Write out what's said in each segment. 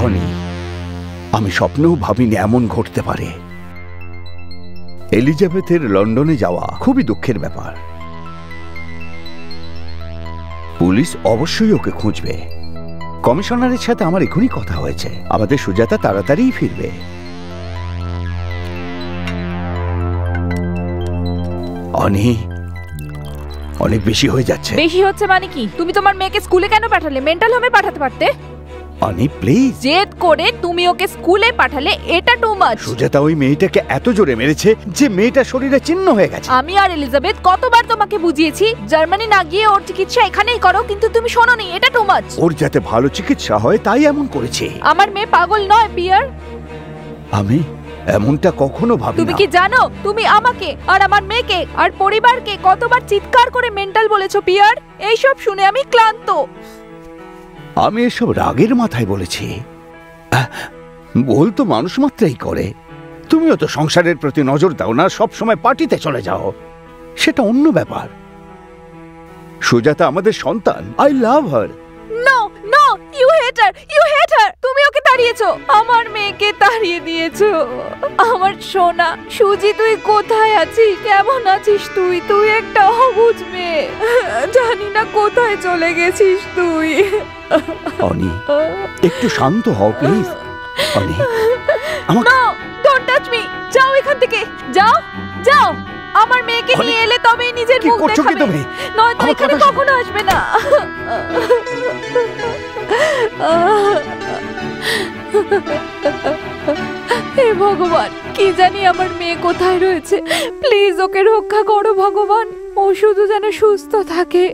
অনি, আমি স্বপ্নেও ভাবিনি এমন ঘটতে পারে। এলিজাবেথের লন্ডনে যাওয়া খুবই দুঃখের ব্যাপার। পুলিশ অবশ্যই ওকে খুঁজবে। কমিশনারের সাথে আমার এখনই কথা হয়েছে, আমাদের সুজাতা তাড়াতাড়িই ফিরবে। অনি, অনেক বেশি হয়ে যাচ্ছে। বেশি হচ্ছে মানে কি? তুমি তোমার মেয়েকে স্কুলে কেন পাঠালে? মেন্টাল হোমে পাঠাতে পারতে। অনি প্লিজ। জেদ করে তুমি ওকে স্কুলে পাঠালে, এটা টু মাচ। সুজাতা ওই মেয়েটাকে এত জোরে মেরেছে যে মেয়েটা শরীরে চিহ্ন হয়ে গেছে। আমি আর এলিজাবেথ কতবার তোমাকে বুঝিয়েছি জার্মানি না গিয়ে ওর চিকিৎসা এখানেই করো, কিন্তু তুমি শোনোনি। এটা টু মাচ। ওর যাতে ভালো চিকিৎসা হয় তাই এমন করেছে। আমার মেয়ে পাগল নয় পিয়ার। আমি এমনটা কখনো ভাবিনি। তুমি কি জানো তুমি আমাকে আর আমার মেয়েকে আর পরিবারকে কতবার চিৎকার করে মেন্টাল বলেছো পিয়ার? এইসব শুনে আমি ক্লান্ত। আমি এসব রাগের মাথায় বলেছি। ভুল তো মানুষ মাত্রই করে। তুমিও তো সংসারের প্রতি নজর দাও না, সব সময় পার্টিতে চলে যাও। সেটা অন্য ব্যাপার। সুজাতা আমাদের সন্তান। I love her. No no, you hate her, you hate her. তুমি ওকে তাড়িয়েছো, আমার মেয়েকে তাড়িয়ে দিয়েছো। আমার সোনা সুজি, তুই কোথায় আছিস? কেমন আছিস তুই? তুই একটা অবুঝ মেয়ে, জানি না কোথায় চলে গেছিস তুই। অনি, একটু শান্ত হও please. Ani, no, don't touch me. যাও এখান থেকে, যাও যাও। আমার মেয়েকে নিয়ে এলে তবেই নিজের মুখ দেখাবে, নয়তো এখানে কখনো আসবে না। হে ভগবান, কি জানি আমার মেয়ে কোথায় রয়েছে। প্লিজ ওকে রক্ষা করো ভগবান, ও শুধু যেন সুস্থ থাকে।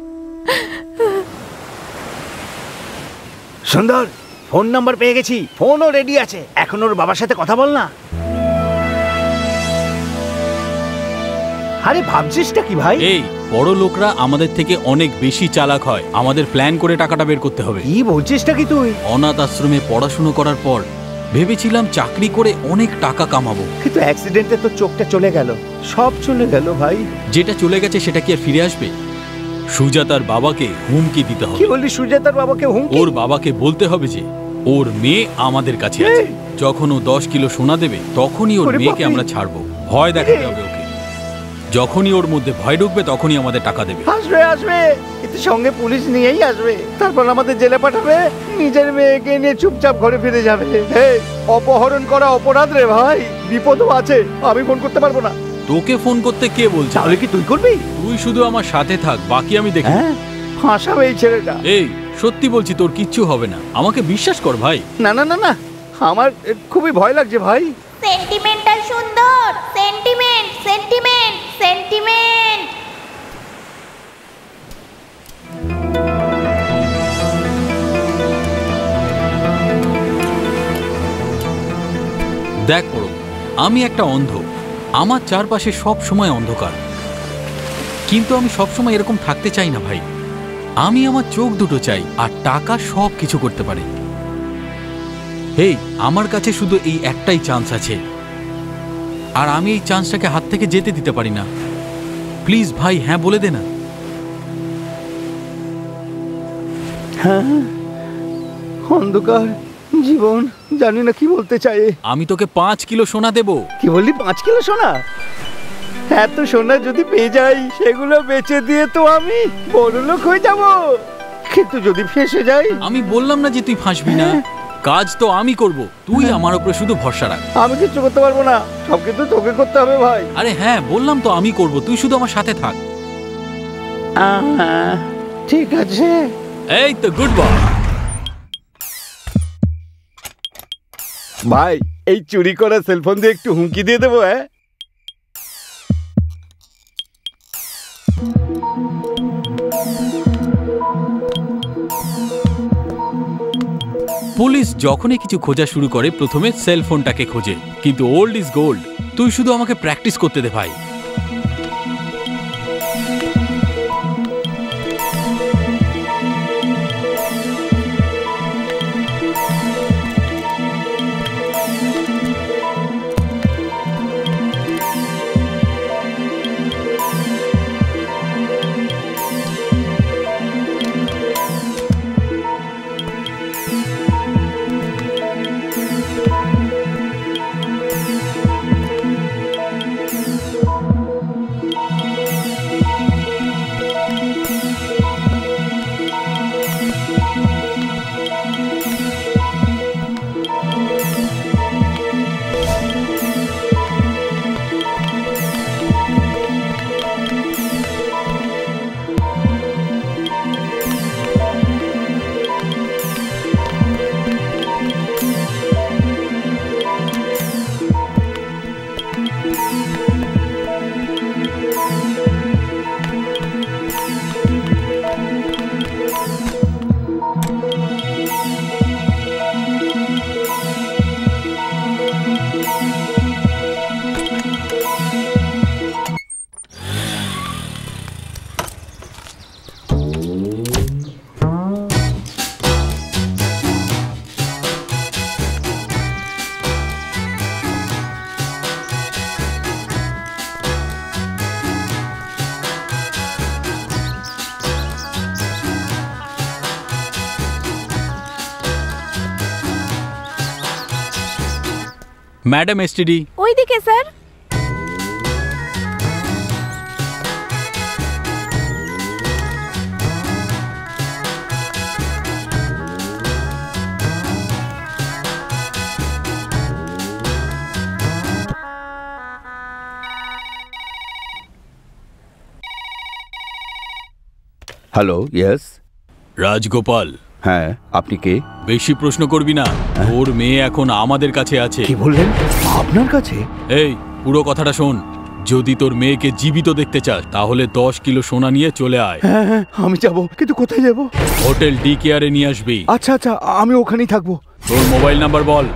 সুন্দর, ফোন নাম্বার পেয়ে গেছি। ফোনও রেডি আছে। এখন ওর বাবার সাথে কথা বল না। আরে ভাবছিসটা কি ভাই? এই বড় লোকরা আমাদের থেকে অনেক বেশি চালাক হয়। আমাদের প্ল্যান করে টাকাটা বের করতে হবে। কি বলছিসটা কি তুই? অনাথ আশ্রমে পড়াশুনো করার পর ভেবেছিলাম চাকরি করে অনেক টাকা কামাবো, কিন্তু অ্যাক্সিডেন্টে তো চোখটা চলে গেল, সব চলে গেল ভাই। যেটা চলে গেছে সেটা কি আর ফিরে আসবে? সুজাতার বাবাকে হুমকি দিতে হবে। কি বললি? সুজাতার বাবাকে হুমকি? ওর বাবাকে বলতে হবে যে ওর মেয়ে আমাদের কাছে আছে। যখন ও 10 কিলো সোনা দেবে তখনই ওর মেয়েকে আমরা ছাড়বো। ভয় দেখাতে হবে ওকে। যখনই ওর মধ্যে ভয় ঢুকবে তখনই আমাদের টাকা দেবে। আসবে আসবে, এতে সঙ্গে পুলিশ নিয়েই আসবে। তারপর আমাদের জেলে পাঠাবে, নিজের মেয়েকে নিয়ে চুপচাপ ঘরে ফিরে যাবে। অপহরণ করা অপরাধ রে ভাই, বিপদও আছে। আমি ফোন করতে পারবো না। তোকে ফোন করতে কে বলছে? তাহলে কি তুই করবি? তুই শুধু আমার সাথে থাক, বাকি আমি দেখি। ফাঁসাবে এই ছেলেটা। এই সত্যি বলছি, তোর কিচ্ছু হবে না, আমাকে বিশ্বাস কর ভাই। না না না না, আমার খুবই ভয় লাগছে ভাই। সেন্টিমেন্টাল সুন্দর, সেন্টিমেন্ট সেন্টিমেন্ট সেন্টিমেন্ট। দেখ পড়ো, আমি একটা অন্ধ। আমার চারপাশে সব সময় অন্ধকার, কিন্তু আমি সব সময় এরকম থাকতে চাই না ভাই। আমি আমার চোখ দুটো চাই, আর টাকা সব কিছু করতে পারে। হেই, আমার কাছে শুধু এই একটাই চান্স আছে, আর আমি এই চান্সটাকে হাত থেকে যেতে দিতে পারি না। প্লিজ ভাই, হ্যাঁ বলে দে না। হ্যাঁ, অন্ধকার জীবন, জানি না কি বলতে চাই। আমি তোকে 5 কিলো সোনা দেব। কি বললি? 5 কিলো সোনা? এত সোনা যদি পেয়ে যাই, সেগুলো বেচে দিয়ে তো আমি বড়লোক হয়ে যাব। কিন্তু যদি ফেঁসে যাই? আমি বললাম না যে তুই ফাঁসবি না, কাজ তো আমি করব, তুই আমার উপরে শুধু ভরসা রাখ। আমি কিছু করতে পারবো না, সব কিন্তু তোকে করতে হবে ভাই। আরে হ্যাঁ, বললাম তো আমি করব, তুই শুধু আমার সাথে থাক। ঠিক আছে। এই তো, গুড বয়। ভাই, এই চুরি করা সেলফোন দিয়ে একটু হুমকি দিয়ে দেবো। পুলিশ যখনই কিছু খোঁজা শুরু করে প্রথমে সেলফোনটাকে খোঁজে, কিন্তু ওল্ড ইজ গোল্ড। তুই শুধু আমাকে প্র্যাকটিস করতে দে ভাই। Madam STD. ওইদিকে স্যার। Hello, yes. রাজগোপাল, হ্যাঁ, আপনি কে? বেশি প্রশ্ন করবি না। তোর মেয়ে এখন আমাদের কাছে আছে। কি বললেন? আপনার কাছে? এই পুরো কথাটা শোন। যদি তোর মেয়েকে জীবিত দেখতে চাস তাহলে 10 কিলো সোনা নিয়ে চলে আয়। হ্যাঁ হ্যাঁ, আমি যাব, কিন্তু কোথায় যাব? হোটেল ডি কেয়ারে নিয়ে আসবি। আচ্ছা আচ্ছা, আমি ওখানেই থাকবো। তোর মোবাইল নাম্বার বল।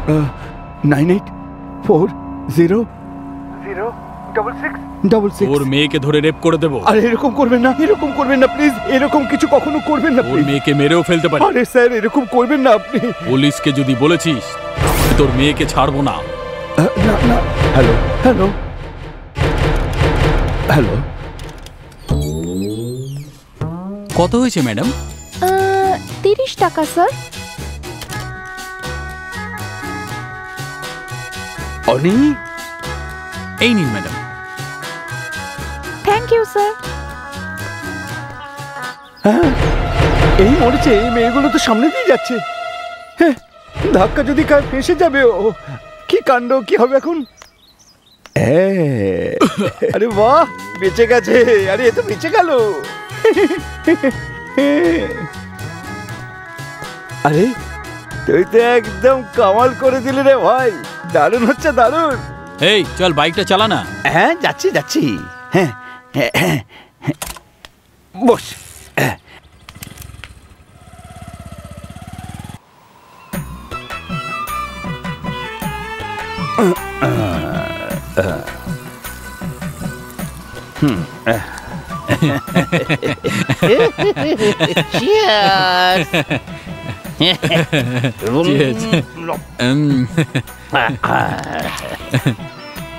98400666। তোর মেয়েকে ধরে রেপ করে দেবো। আরে এরকম করবেন না, এরকম করবেন না প্লিজ, এরকম কিছু কখনো করবেন না তোর প্লিজ। মেয়েকে মেরেও ফেলতে পারি। আরে স্যার, এরকম করবেন না আপনি। পুলিশকে যদি বলেছিস তোর মেয়েকে ছাড়বো না। না না। Hello hello hello. কত হয়েছে ম্যাডাম? 30 টাকা স্যার। অনি, এই নিন ম্যাডাম। Thank you sir. হ্যাঁ, এই মরেছে। এই মেয়েগুলো তো সামনে দিয়ে যাচ্ছে। হ্যাঁ, ধাক্কা যদি কার ফেসে যাবে। ও কি কাণ্ড, কি হবে এখন? আরে বাহ, বেঁচে গেছে। আরে এ তো বেঁচে গেল। আরে তুই তো একদম কামাল করে দিলি রে ভাই। দারুণ হচ্ছে, দারুণ। এই চল বাইকটা চালা না। হ্যাঁ, যাচ্ছি যাচ্ছি। হ্যাঁ হ্যাঁ হ্যাঁ, বস।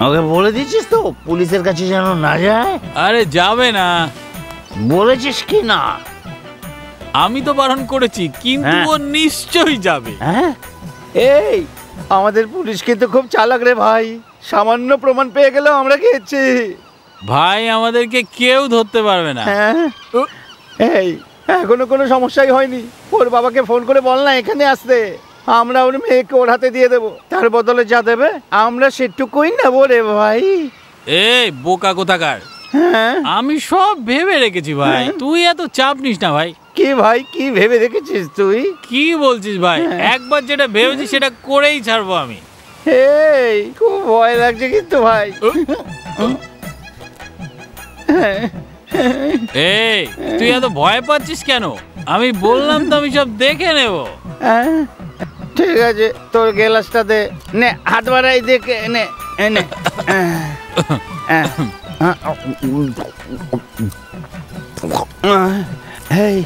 ওকে বলে দিয়েছিস তো পুলিশের কাছে যেন না যায়? আরে যাবে না। বলেছিস কি না? আমি তো বারণ করেছি, কিন্তু হ্যাঁ। ও নিশ্চয়ই যাবে। হ্যাঁ, এই আমাদের পুলিশ কিন্তু খুব চালাক রে ভাই। সামান্য প্রমাণ পেয়ে গেলেও আমরা খেয়েছি। ভাই আমাদেরকে কেউ ধরতে পারবে না। হ্যাঁ, এই এখনো কোনো সমস্যাই হয়নি। ওর বাবাকে ফোন করে বল না এখানে আসতে। আমরা ওর মেয়েকে ওর হাতে দিয়ে দেবো। তার বদলে যা দেবে আমরা সেটুকুই নেবো রে ভাই। এই বোকা কোথাকার, হ্যাঁ, আমি সব ভেবে রেখেছি ভাই। তুই এত চাপ নিস না ভাই। কি ভাই, কি ভেবে রেখেছিস তুই? কি বলছিস ভাই? একবার যেটা ভেবেছি সেটা করেই ছাড়বো আমি। এই খুব ভয় লাগছে কিন্তু ভাই। এই তুই এত ভয় পাচ্ছিস কেন? আমি বললাম তো আমি সব দেখে নেব। হ্যাঁ, ঠিক আছে, তোর গ্লাসটা দে। নে হাত বাড়াই দেখে নে নে। এই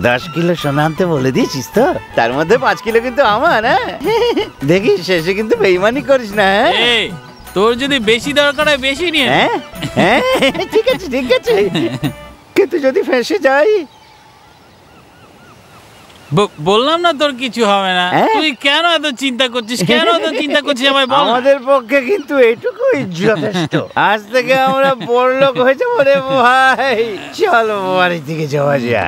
10 কিলো সোনা আনতে বলে দিয়েছিস তো? তার মধ্যে 5 কিলো কিন্তু আমার। হ্যাঁ, দেখিস শেষে কিন্তু বেইমানি করিস না। এই তোর যদি বেশি দরকার হয় বেশি নিয়ে নে। হ্যাঁ হ্যাঁ, ঠিক আছে ঠিক আছে, কিন্তু যদি ফেঁসে যাই? বললাম না তোর কিছু হবে না। হ্যাঁ? তুই কেন এত চিন্তা করছিস? কেন এত চিন্তা করছিস আমায় বল না। আমাদের পক্ষে কিন্তু এইটুকুই যথেষ্ট। আজ থেকে আমরা বড়লোক হয়ে যাবো রে ভাই। চলো বাড়ির দিকে যাওয়া যায়।